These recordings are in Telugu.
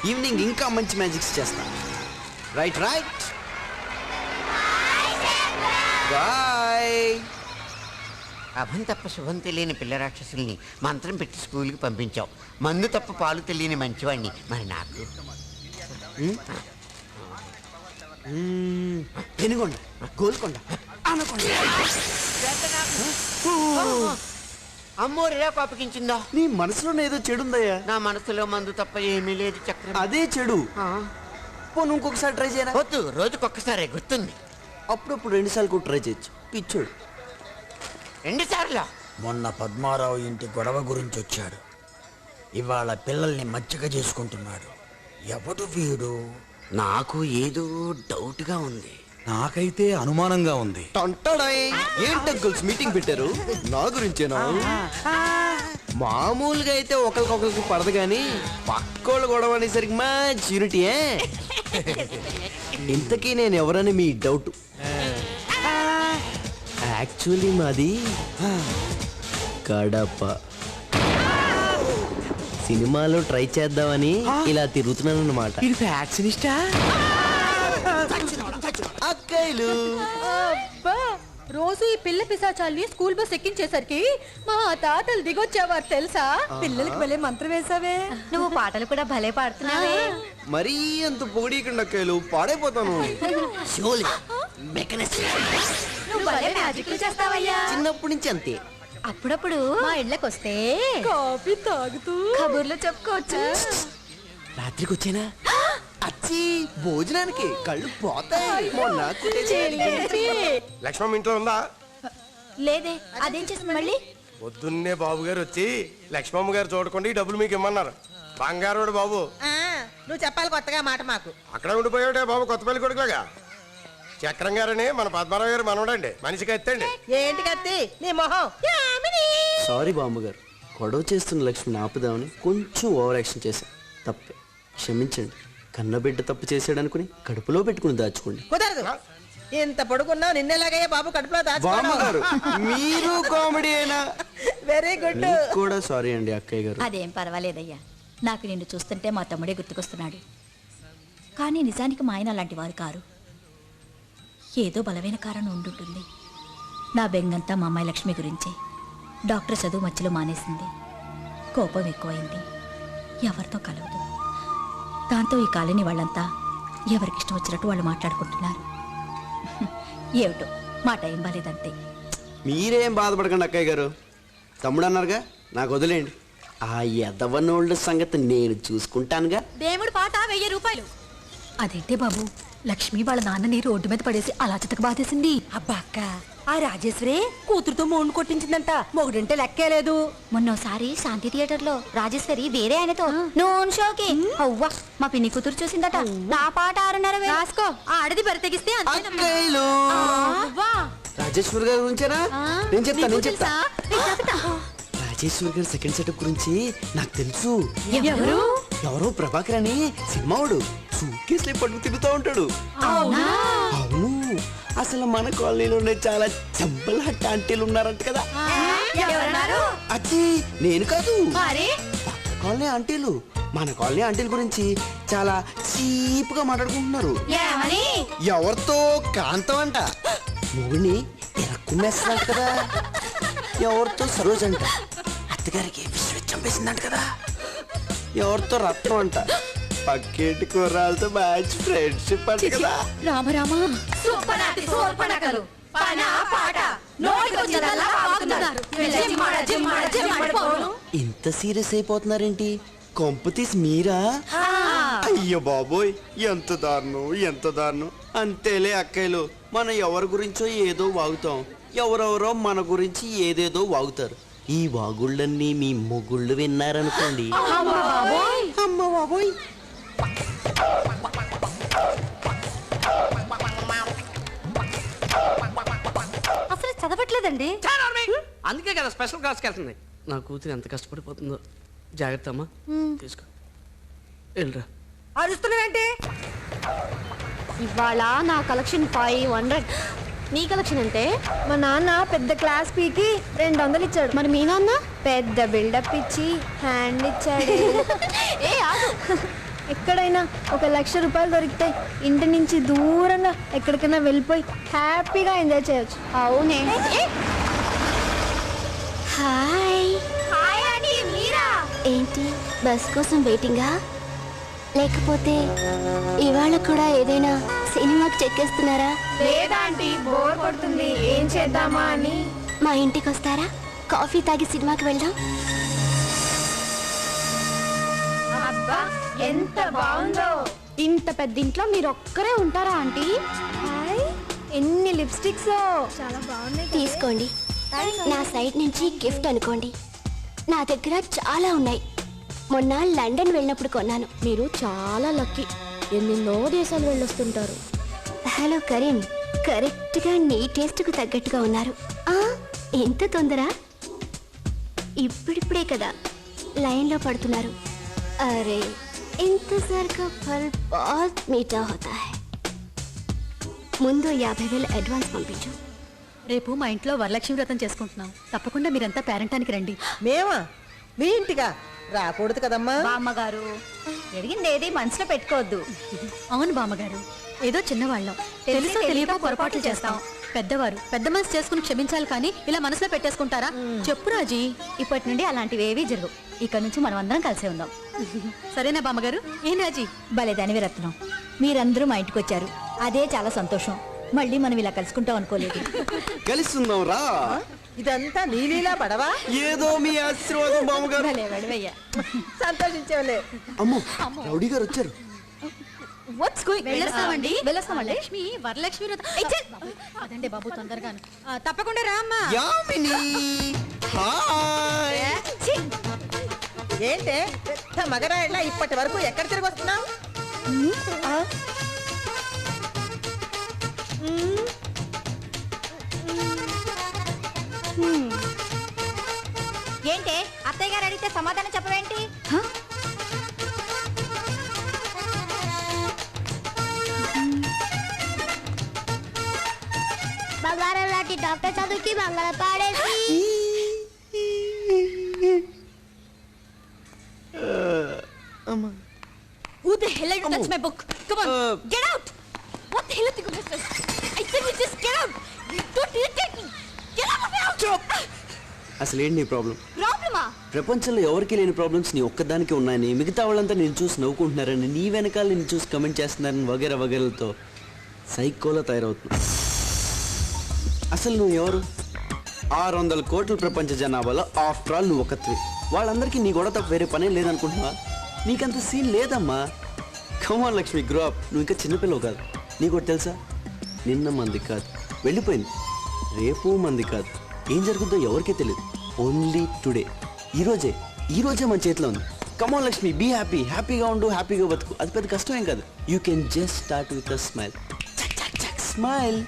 ఈవినింగ్ ఇంకా మంచి మ్యాజిక్స్ చేస్తా. Right right bye. అభం తప్ప శుభం తెలియని పిల్ల రాక్షసుల్ని మంత్రం పెట్టి స్కూల్కి పంపించావు. మందు తప్ప పాలు తెలియని మంచివాడిని. మరి నాకు పెనుగొండ, గోల్కొండ, అనకొండ. అమ్మోరిలా కోపగించిందా? నీ మనసులోనే ఏదో చెడుందయ్యా. నా మనసులో మందు తప్ప ఏమీ లేదు చక్రం. అదే చెడు. పోను ఇంకొకసారి ట్రై చేయరా? వద్దు, రోజుకొక్కసారి గుర్తుంది. అప్పుడప్పుడు 2 సార్లు కూడా ట్రై చేయొచ్చు. పిచ్చోడు. 2 సార్లు. మొన్న పద్మారావు ఇంటి గొడవ గురించి వచ్చాడు. ఇవాళ పిల్లల్ని మచ్చిక చేసుకుంటున్నాడు. ఎవడు వీడు? నాకు ఏదో డౌట్గా ఉంది. నాకైతే అనుమానంగా ఉంది. ఏంటి అంకుల్స్ మీటింగ్ పెట్టారు? నా గురించేనా? మామూలుగా అయితే ఒకరికొకరికి పడదు కానీ పక్కోళ్ళు గొడవ అనేసరికి మంచి యూనిటీయే. ఇంతకీ నేను ఎవరని మీ డౌట్. యాక్చువల్లీ మాది కడప. సినిమాలో ట్రై చేద్దామని ఇలా తిరుగుతున్నాను అన్నమాట. అక్కయ్యలు రోజు ఈ పిల్ల పిశాచాల్ని స్కూల్ బస్ ఎక్కించేసరికి మా తాతలు దిగొచ్చేవారు తెలుసా. పిల్లలకి భలే మంత్రం వేసావే. నువ్వు పాటలు కూడా భలే పాడుతున్నావే. మరీ అంత పొగిడీకండి అక్కయ్యలు, పాడైపోతాను. నువ్వు భలే మ్యాజిక్లు చేస్తావయ్యా. చిన్నప్పటి నుంచి అంతే. అప్పుడప్పుడు మా ఇళ్ళకి వస్తే కాఫీ తాగుతూ కబుర్లు చెప్పుకోవచ్చు. రాత్రికి వచ్చేనా? అచ్చి భోజనానికి కళ్ళు పోతాయి. లక్ష్మమ్మ ఇంట్లో ఉందా? లేదే. అదేం చేసింది మళ్ళీ? పొద్దున్నే బాబు గారు వచ్చి లక్ష్మమ్మ గారు చూడకుండా ఈ డబ్బులు మీకు ఇమ్మన్నారు. బంగారు బాబు. నువ్వు చెప్పాలి కొత్తగా మాట మాకు. అక్కడ ఉండిపోయాడే బాబు, కొత్తపల్లి కొడుకులాగా. చక్రం గారని మన పద్మారావు గారు మనవడండి. మనిషికి ఎత్తండి. ఏంటి కత్తి నీ మొహం? సారీ బామ్మగారు, గొడవ చేస్తున్న లక్ష్మిని ఆపుదామని కొంచెం ఓవర్ యాక్షన్ చేశాను. తప్పే, క్షమించండి. కన్నబిడ్డ తప్పు చేసాడనుకుని కడుపులో పెట్టుకుని దాచుకోండి. కుదరదు. ఇంత పొడుగున్నావు, నిన్నెలాగయ్యా బాబు కడుపులో బామ్మగారు మీరు కామెడీ అయినా. Very good. కూడా సారీ అండి అక్కయ్య గారు. అదేం పర్వాలేదయ్యా. నాకు నిన్ను చూస్తుంటే మా తమ్ముడే గుర్తుకొస్తున్నాడు. కానీ నిజానికి మా ఆయన అలాంటి వారు కారు. ఏదో బలమైన కారణం ఉండుంటుంది. నా బెంగంతా మా అమ్మాయి లక్ష్మి గురించే. డాక్టర్ చదువు మధ్యలో మానేసింది. కోపం ఎక్కువైంది. ఎవరితో కలవదు. దాంతో ఈ కాలనీ వాళ్ళంతా ఎవరికిష్టం వచ్చినట్టు వాళ్ళు మాట్లాడుకుంటున్నారు. ఏమిటో మా టైం బాలేదంతే. మీరేం బాధపడకండి అక్కయ్య గారు. తమ్ముడు అన్నారుగా, నాకు వదిలేండి. ఆ ఎదవనోళ్ళ సంగతి నేను చూసుకుంటానుగా. దేవుడు పాట 1000 రూపాయలు. అదేంటే బాబు, లక్ష్మి వాళ్ళ నాన్నని రోడ్డు మీద పడేసి అలా చితక బాధేసింది. అబ్బా అక్క, ఆ రాజేశ్వరే కూతురుతో మోండు కొట్టించిందంట. మొగుడంటే లెక్కేలేదు. మొన్నోసారి శాంతి థియేటర్ లో రాజేశ్వరి వేరే ఆయనతో నోన్ షోకి అవ్వా మా పిన్ని కూతురు చూసిందట. నా పాట 6:30 రాసుకో. ఆడది బరితెగిస్తే అక్కయ్యలు రాజేశ్వరి గారి గురించేనా? నేను చెప్తా. రాజేశ్వరి గారి సెకండ్ సెటప్ గురించి నాకు తెలుసు. ఎవరో ప్రభాకర్ అని సినిమావుడు సూట్కేసులే పట్టుకు తిరుగుతూ ఉంటాడు. అవును, అసలు మన కాలనీలోనే చాలా సింపుల్ హట్ ఆంటీలు ఉన్నారంట కదా. అది నేను కాదు, పక్క కాలనీ ఆంటీలు. మన కాలనీ ఆంటీల గురించి చాలా చీప్ గా మాట్లాడుకుంటున్నారు. ఎవరితో కాంతం అంట మొగుడిని ఎరక్కునేస్తున్నట్ట కదా. ఎవరితో సరోజ్ అంట అత్తగారికి విశ్వ చంపేసిందంట కదా. ఎవరితో రత్నం అంట పక్కేటి కూరలతో మంచి ఫ్రెండ్షిప్ అంట కదా. రామరామా ఇంత సీరియస్ అయిపోతున్నారేంటి? కొంపు తీసి మీరా? అయ్యో బాబోయ్, ఎంత దారుణం. అంతేలే అక్కయ్యలు, మనం ఎవరి గురించో ఏదో వాగుతాం, ఎవరెవరో మన గురించి ఏదేదో వాగుతారు. ఈ వాగుళ్ళన్నీ మీ మొగుళ్ళు విన్నారనుకోండి. అమ్మ బాబోయ్. అసలు చదవట్లేదండి. అందుకే కదా స్పెషల్ క్లాస్కి వెళ్తుంది. నా కూతురు ఎంత కష్టపడిపోతుందో. జాగ్రత్త అమ్మా, తీసుకో వెళ్ళరా. అరుస్తున్నావేంటి? ఇవాళ నా కలెక్షన్ 500. నీ కలెక్షన్ అంటే? మా నాన్న పెద్ద క్లాస్ పీకి 200 ఇచ్చాడు. మరి మీ నాన్న పెద్ద బిల్డప్ ఇచ్చి హ్యాండ్ ఇచ్చాడు. ఏ ఆగు, ఎక్కడైనా 1,00,000 రూపాయలు దొరికితే ఇంటి నుంచి దూరంగా ఎక్కడికైనా వెళ్ళిపోయి హ్యాపీగా ఎంజాయ్ చేయొచ్చు. అవునే. హాయ్ హాయ్ అండి. మీరా? ఏంటి బస్ కోసం వెయిటింగా? లేకపోతే ఇవాళ కూడా ఏదైనా సినిమాకి చెక్కేస్తున్నారా? లేదా ఆంటీ, బోర్ కొడుతుంది, ఏం చేద్దామా అని. మా ఇంటికి వస్తారా? కాఫీ తాగి సినిమాకి వెళ్దాం. అబ్బా ఎంత బాగుందో. ఇంత పెద్ద ఇంట్లో మీరు ఒక్కరే ఉంటారా ఆంటీ? హాయ్, ఎన్ని లిప్స్టిక్స్ చాలా బాగున్నాయి. తీసుకోండి, నా సైడ్ నుంచి గిఫ్ట్ అనుకోండి. నా దగ్గర చాలా ఉన్నాయి. మొన్న లండన్ వెళ్ళినప్పుడు కొన్నాను. మీరు చాలా లక్కీ, ఎన్నెన్నో దేశాలు వెళ్ళొస్తుంటారు. హలో కరీం, కరెక్ట్ గా నీ టేస్ట్ కు తగ్గట్టుగా ఉన్నారు. ఎంత తొందర, ఇప్పుడిప్పుడే కదా లైన్ లో పడుతున్నారు. అరే ఇంతజార్ కా ఫల్ బాత్ మీఠా హోతా హై. ముందు 50,000 అడ్వాన్స్ పంపించు. రేపు మా ఇంట్లో వరలక్ష్మి వ్రతం చేసుకుంటున్నాం. తప్పకుండా మీరంతా పేరెంటానికి రండి. మేమా? మీ ఇంటిగా? రాకూడదు కదమ్మా. బామ్మగారు, జరిగింది ఏది మనసులో పెట్టుకోవద్దు. అవును బామ్మగారు, ఏదో చిన్నవాళ్ళం, తెలుసో తెలియక పొరపాట్లు చేస్తాం. పెద్దవారు పెద్ద మనసు చేసుకుని క్షమించాలి, కానీ ఇలా మనసులో పెట్టేసుకుంటారా? చెప్పు రాజీ. ఇప్పటి నుండి అలాంటివి ఏవీ జరగవు. ఇక్కడ నుంచి మనం అందరం కలిసే ఉందాం. సరేనా బామ్మగారు? ఏం రాజీ? భలేదానివి రత్నం, మీరందరూ మా ఇంటికి వచ్చారు, అదే చాలా సంతోషం. మళ్ళీ మనం ఇలా కలుసుకుంటాం అనుకోలేదు. కలుసుకుందాం రా. ఇదంతా నీలీలా పడవా? ఏదో మీ ఆశీర్వాదం బామ్మగారు. భలే వడివయ్యా. సంతోషించేవలే. అమ్మో, రౌడీ గారు వచ్చారు. వెళ్ళొస్తామండి. లక్ష్మి వరలక్ష్మి వ్రతం. అదండి బాబు, తొందరగాను. తప్పకుండా రా అమ్మా. యామిని హాయ్. ఏంటే పెద్ద మగరాయిలా ఇప్పటి వరకు ఎక్కడ తిరిగి వస్తున్నావు? ఏంటే అత్తయ్య గారు అడిగితే సమాధానం చెప్పవేంటి? బంగారం లాంటి డాక్టర్ చదువుకి మంగళ పాడేసి. Who the hell are you? That's my book. Come on, get out. What the hell are you doing? I said you just get out. Don't irritate me. Get out of my house. అసలు ఏంటి నీ ప్రాబ్లం? ప్రాబ్లమా? ప్రపంచంలో ఎవరికి లేని ప్రాబ్లమ్స్ నీ ఒక్కదానికి ఉన్నాయని, మిగతా వాళ్ళంతా నేను చూసి నవ్వుకుంటున్నారని, నీ వెనకాల నేను చూసి కమెంట్ చేస్తున్నారని వగేరా వగేరలతో సైకోలో తయారవుతున్నా. అసలు నువ్వు ఎవరు? 600 కోట్ల ప్రపంచ జనాభాలో ఆఫ్టర్ ఆల్ నువ్వు ఒకత్వి. వాళ్ళందరికీ నీ గొడవ తప్ప వేరే పనే లేదనుకుంటున్నావా? నీకంత సీన్ లేదమ్మా. కమాన్ లక్ష్మి, గ్రో అప్. నువ్వు ఇంకా చిన్నపిల్లవు కాదు. నీకోటి తెలుసా? నిన్న మంది కాదు, వెళ్ళిపోయింది. రేపు మంది కాదు. ఏం జరుగుతుందో ఎవరికీ తెలియదు. ఓన్లీ టుడే, ఈరోజే మన చేతిలో ఉంది. కమాన్ లక్ష్మి, బీ హ్యాపీ. హ్యాపీగా ఉండు, హ్యాపీగా బతుకు. అది పెద్ద కష్టం ఏం కాదు. You can just start with a smile. Smile.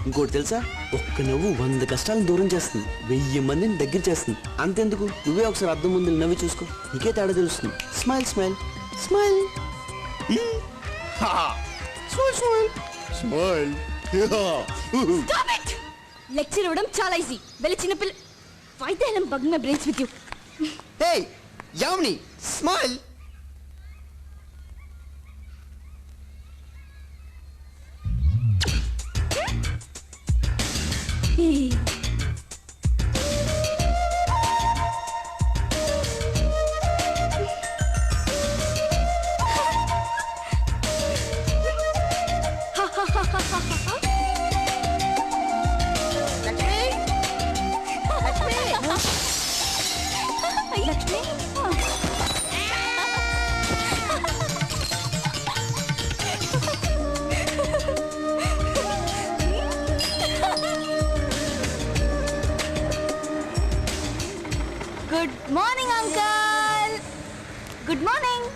ఇంకోటి తెలుసా? ఒక్క నవ్వు 100 కష్టాలను దూరం చేస్తుంది, 1000 మందిని దగ్గర చేస్తుంది. అంతెందుకు, నువ్వే ఒకసారి అద్దం ముందు నవ్వి చూసుకో, నీకే తేడా తెలుస్తుంది. Smile smile smile smile. Stop it! Lecture ఇవ్వడం చాలా ఈజీ. వెళ్ళి చిన్నపిల్ల. Why the hell I'm bugging my brains with you? Hey, Yamini, smile. Lakshmi, good morning uncle. Good morning.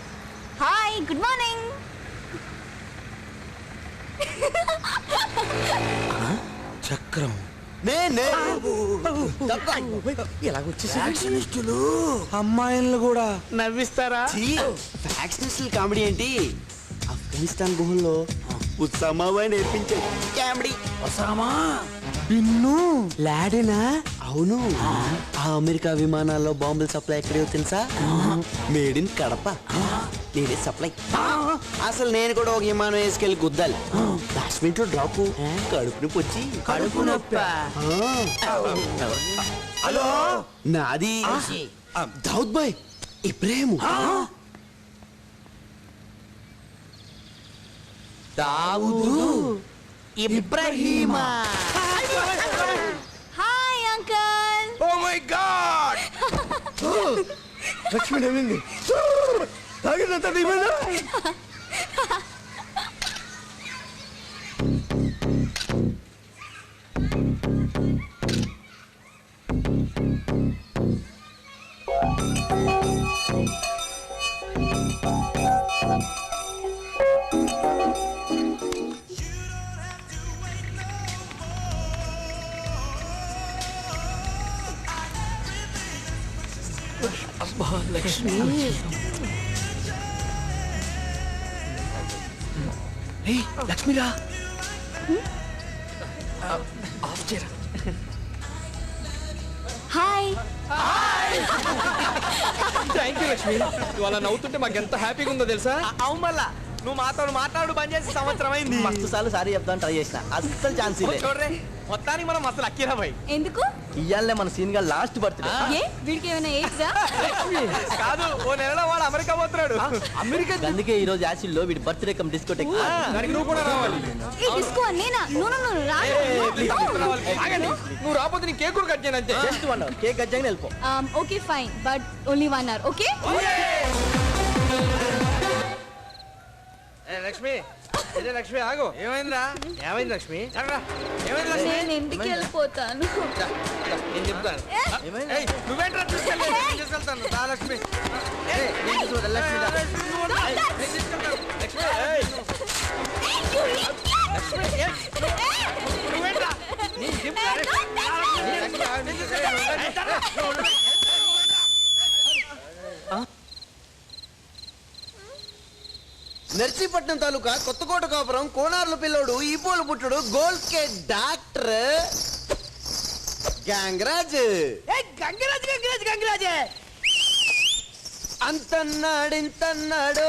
Hi, good morning. చక్రం. ఫ్యాక్షనిస్టులు అమ్మాయిలను కూడా నవ్విస్తారా? ఫ్యాక్షనిస్టులు కామెడీ ఏంటి? ఆఫ్ఘనిస్తాన్ గుహల్లో ఉత్సామాబాయ్ నేర్పించే కామెడీ. Osama pin లాడేనా? అవును. ఆ అమెరికా విమానాల్లో బాంబులు సప్లై ఎక్కడో తెలుసా? Made in Kadapa. నేనే సప్లై. అసలు నేను కూడా ఒక విమానం వేసుకెళ్ళి గుద్దాలి. లాస్ట్ మినిట్ లో డ్రాప్, కడుపు నొప్పి వచ్చి కడుపు నొప్పి. హలో, నాది దావుద్ భాయ్ ఇబ్రాహిం. దావుదు ఇబ్రాహిమా. Hi uncle. Oh my god, Lakshmi నవ్వింది. తాగినంత దిగదా? లక్ష్మి, లక్ష్మిరా, ఆఫ్ చేయరా. హాయ్. థ్యాంక్ యూ లక్ష్మి, ఇవాళ నవ్వుతుంటే మాకు ఎంత హ్యాపీగా ఉందో తెలుసా? అవును మళ్ళా నువ్వు మాతో మాట్లాడు బంద్ చేసి సంవత్సరం అయింది. మస్తు సార్లు సారీ చెప్తాను ట్రై చేసిన, అస్సలు ఛాన్స్ లేదు. చూడరే, మొత్తానికి మనం అసలు అక్కిరా పోయి. ఎందుకు? ఇయ్యాలే మన సీన్ గా లాస్ట్ బర్త్డే. ఏ వీడికి ఏమైనా ఎయిడ్సా? కాదు, ఓ నెలలో వాడు అమెరికా పోతున్నాడు. అమెరికా? అందుకే ఈ రోజు యాసిడ్ లో వీడి బర్త్డే కమ్ డిస్కోటెక్. దానికి నువ్వు కూడా రావాలి. ఏ డిస్కో నేనా? నో నో నో, ఆగండి, నువ్వు రాకపోతే నీ కేక్ కూడా కట్ చేయను అంతే. జస్ట్ 1 hour కేక్ కట్ చేయని వెళ్ళిపో. Okay fine, but only 1 hour, okay? Lakshmi, ఇదే లక్ష్మి, ఆగు. ఏమైందిరా? ఏమైంది లక్ష్మి? ఏమైంది లక్ష్మి? నేను ఇంటికి వెళ్ళిపోతాను. నేను చెప్తాను. నువ్వేంట్రా తీసుకెళ్తాను. రా లక్ష్మి. నువ్వేంట్రా? నర్సీపట్నం తాలూకా కొత్తకోట కాపురం కోనార్ల పిల్లోడు ఈపోలు పుట్టుడు గోల్డ్ కే డాక్టర్ గంగరాజ్. గంగరాజే అంతన్నాడింతన్నాడు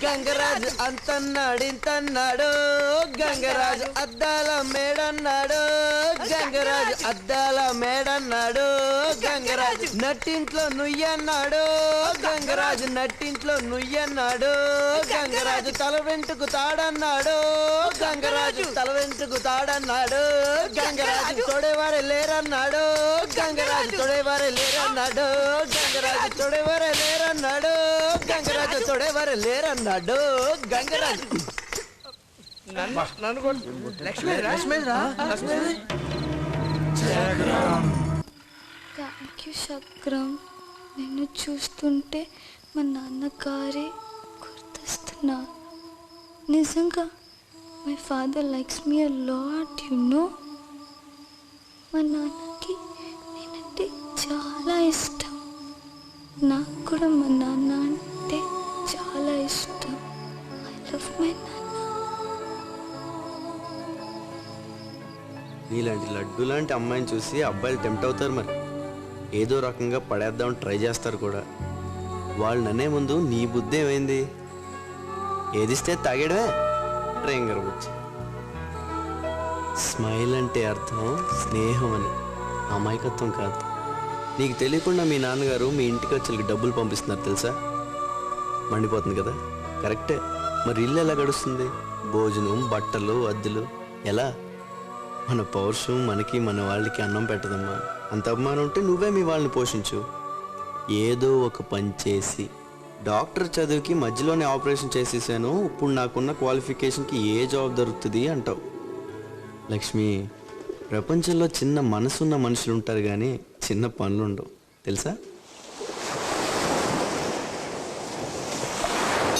గంగరాజ్, అంతన్నాడింతన్నాడు గంగరాజ్, అద్దాల మేడన్నాడు గంగరాజ్, అద్దాల మేడన్నాడు గంగరాజ్, నట్టింట్లో నుయ్యన్నాడు గంగరాజ్, నట్టింట్లో నుయ్యన్నాడు గంగరాజు, తల వెంటుకు తాడన్నాడు గంగరాజు, తల వెంటుకు తాడన్నాడు గంగరాజు, తొడేవారే లేరన్నాడు గంగరాజు, తొడేవారే లేరన్నాడు గంగరాజు, తొడేవారే లేరన్నాడు గంగరాజు, తొడేవారే లేరన్నాడు గంగరాజు. నన్ను లక్ష్మి థ్యాంక్ యూ చక్రం. నిన్ను చూస్తుంటే మా నాన్నగారే గుర్తొస్తున్నా. నిజంగా my father likes me a lot, you know. మా నాన్నకి నేనంటే చాలా ఇష్టం. నాకు కూడా మా నాన్న అంటే చాలా ఇష్టం. ఐ లవ్ మై నాన్న. నీలాంటి లడ్డు లాంటి అమ్మాయిని చూసి అబ్బాయిలు టెంప్ట్ అవుతారు, మరి ఏదో రకంగా పడేద్దామని ట్రై చేస్తారు కూడా. వాళ్ళు నన్నే ముందు నీ బుద్ధి ఏమైంది? ఏదిస్తే తాగడమే ట్రైంగర్ బుచ్చి. స్మైల్ అంటే అర్థం స్నేహం అని, అమాయకత్వం కాదు. నీకు తెలియకుండా మీ నాన్నగారు మీ ఇంటికి వచ్చి డబ్బులు పంపిస్తున్నారు తెలుసా? మండిపోతుంది కదా, కరెక్టే. మరి ఇల్లు ఎలా గడుస్తుంది? భోజనం, బట్టలు, అద్దెలు ఎలా? మన పౌరుషం మనకి మన వాళ్ళకి అన్నం పెట్టదమ్మా. అంత అభిమానం ఉంటే నువ్వే మీ వాళ్ళని పోషించు. ఏదో ఒక పని చేసి డాక్టర్ చదువుకి మధ్యలోనే ఆపరేషన్ చేసేసాను, ఇప్పుడు నాకున్న క్వాలిఫికేషన్కి ఏ జాబ్ దొరుకుతుంది అంటావు. లక్ష్మి, ప్రపంచంలో చిన్న మనసున్న మనుషులు ఉంటారు కానీ చిన్న పనులు ఉండవు తెలుసా?